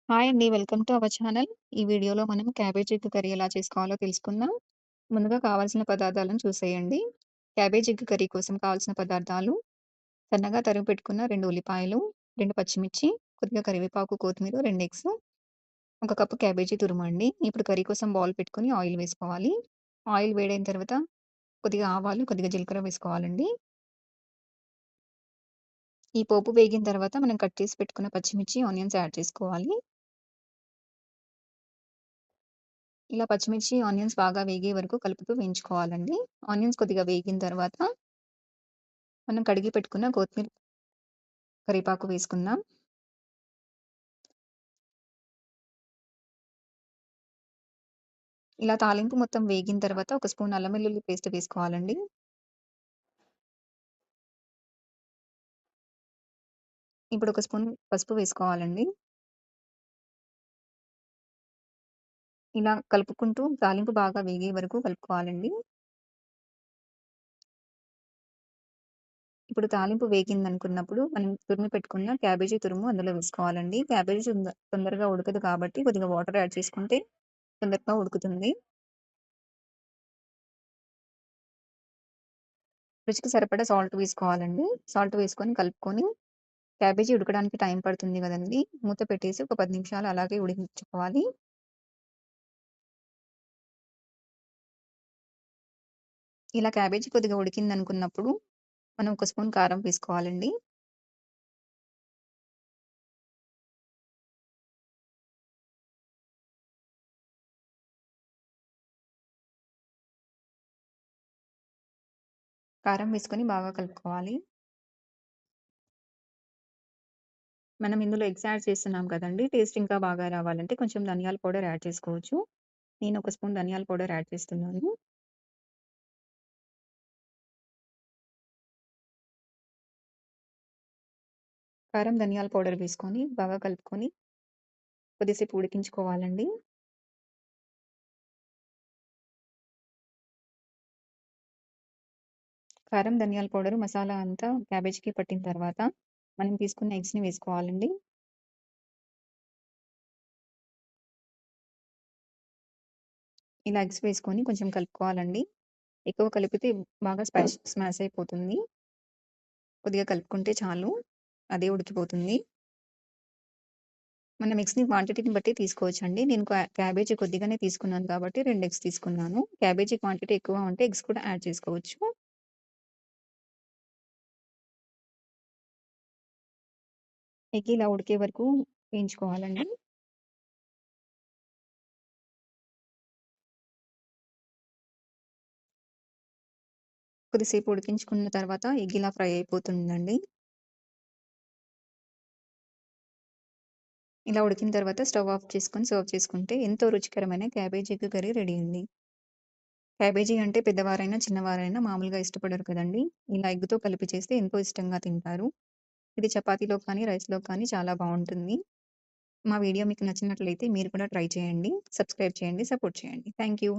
Hi అండి. Welcome to our channel. ఈ వీడియోలో మనం క్యాబేజ్ ఎగ్ కర్రీ ఎలా చేసుకోవాలో తెలుసుకుందాం. ముందుగా కావాల్సిన పదార్థాలను చూసేయండి. క్యాబేజ్ ఎగ్ కర్రీ కోసం కావాల్సిన పదార్థాలు: సన్నగా తరిగి పెట్టుకున్న 2 ఉల్లిపాయలు, 2 పచ్చిమిర్చి, కొద్దిగా కరివేపాకు, కొత్తిమీర, 2 ఎగ్స్, 1 కప్పు క్యాబేజీ తురుమండి. ఇప్పుడు కర్రీ కోసం బౌల్ పెట్టుకొని ఆయిల్ వేసుకోవాలి. ఆయిల్ వేడైన తర్వాత కొద్దిగా ఆవాలు, కొద్దిగా జీలకర్ర వేసుకోవాలండి. ఈ పోపు వేగిన తర్వాత మనం కట్ చేసి పెట్టుకున్న పచ్చిమిర్చి, ఆనియన్స్ యాడ్ చేసుకోవాలి. ఇలా పచ్చిమిర్చి, ఆనియన్స్ బాగా వేగే వరకు కలుపుతూ వేయించుకోవాలండి. ఆనియన్స్ కొద్దిగా వేగిన తర్వాత మనం కడిగి పెట్టుకున్న కొత్తిమీర, కరివేపాకు వేసుకుందాం. ఇలా తాలింపు మొత్తం వేగిన తర్వాత ఒక స్పూన్ అల్లం వెల్లుల్లి పేస్ట్ వేసుకోవాలండి. ఇప్పుడు ఒక స్పూన్ పసుపు వేసుకోవాలండి. ఇలా కలుపుకుంటూ తాలింపు బాగా వేగే వరకు కలుపుకోవాలండి. ఇప్పుడు తాలింపు వేగిందనుకున్నప్పుడు మనం తురిమి పెట్టుకున్న క్యాబేజీ తురుము అందులో వేసుకోవాలండి. క్యాబేజీ తొందరగా ఉడకదు కాబట్టి కొద్దిగా వాటర్ యాడ్ చేసుకుంటే తొందరగా ఉడుకుతుంది. రుచికి సరిపడా సాల్ట్ వేసుకోవాలండి. సాల్ట్ వేసుకొని కలుపుకొని క్యాబేజీ ఉడకడానికి టైం పడుతుంది గదండీ! మూత పెట్టేసి ఒక 10 నిమిషాలు అలాగే ఉడికించుకోవాలి. ఇలా క్యాబేజీ కొద్దిగా ఉడికిందనుకున్నప్పుడు మనం ఒక స్పూన్ కారం వేసుకోవాలండి. కారం వేసుకొని బాగా కలుపుకోవాలి. మనం ఇందులో ఎగ్స్ యాడ్ చేస్తున్నాం కదండీ! టేస్ట్ ఇంకా బాగా రావాలంటే కొంచెం ధనియాల పౌడర్ యాడ్ చేసుకోవచ్చు. నేను ఒక స్పూన్ ధనియాల పౌడర్ యాడ్ చేస్తున్నాను. కారం, ధనియాల పౌడర్ వేసుకొని బాగా కలుపుకొని కొద్దిసేపు ఉడికించుకోవాలండి. కారం, ధనియాల పౌడర్, మసాలా అంతా క్యాబేజీకి పట్టిన తర్వాత మనం తీసుకున్న ఎగ్స్‌ని వేసుకోవాలండి. ఇలా ఎగ్స్ వేసుకొని కొంచెం కలుపుకోవాలండి. ఎక్కువ కలిపితే బాగా స్మాష్ అయిపోతుంది. కొద్దిగా కలుపుకుంటే చాలు. అదే ఉడికిపోతుంది. మనం ఎగ్స్‌ని క్వాంటిటీని బట్టి తీసుకోవచ్చండి. నేను క్యాబేజీ కొద్దిగానే తీసుకున్నాను కాబట్టి 2 ఎగ్స్ తీసుకున్నాను. క్యాబేజీ క్వాంటిటీ ఎక్కువ ఉంటే ఎగ్స్ కూడా యాడ్ చేసుకోవచ్చు. ఎగ్ ఇలా ఉడికే వరకు వేయించుకోవాలండి. కొద్దిసేపు ఉడికించుకున్న తర్వాత ఎగ్ ఇలా ఫ్రై అయిపోతుందండి. ఇలా ఉడికిన తర్వాత స్టవ్ ఆఫ్ చేసుకొని సర్వ్ చేసుకుంటే ఎంతో రుచికరమైన క్యాబేజీ ఎగ్ కర్రీ రెడీ అండి. క్యాబేజీ అంటే పెద్దవారైనా, చిన్నవారైనా మామూలుగా ఇష్టపడరు కదండీ! ఇలా ఎగ్‌తో కలిపి చేస్తే ఎంతో ఇష్టంగా తింటారు. ఇది చపాతీలో కానీ, రైస్‌లో కానీ చాలా బావుంటుంది. మా వీడియో మీకు నచ్చినట్లయితే మీరు కూడా ట్రై చేయండి. సబ్స్క్రైబ్ చేయండి. సపోర్ట్ చేయండి. Thank you.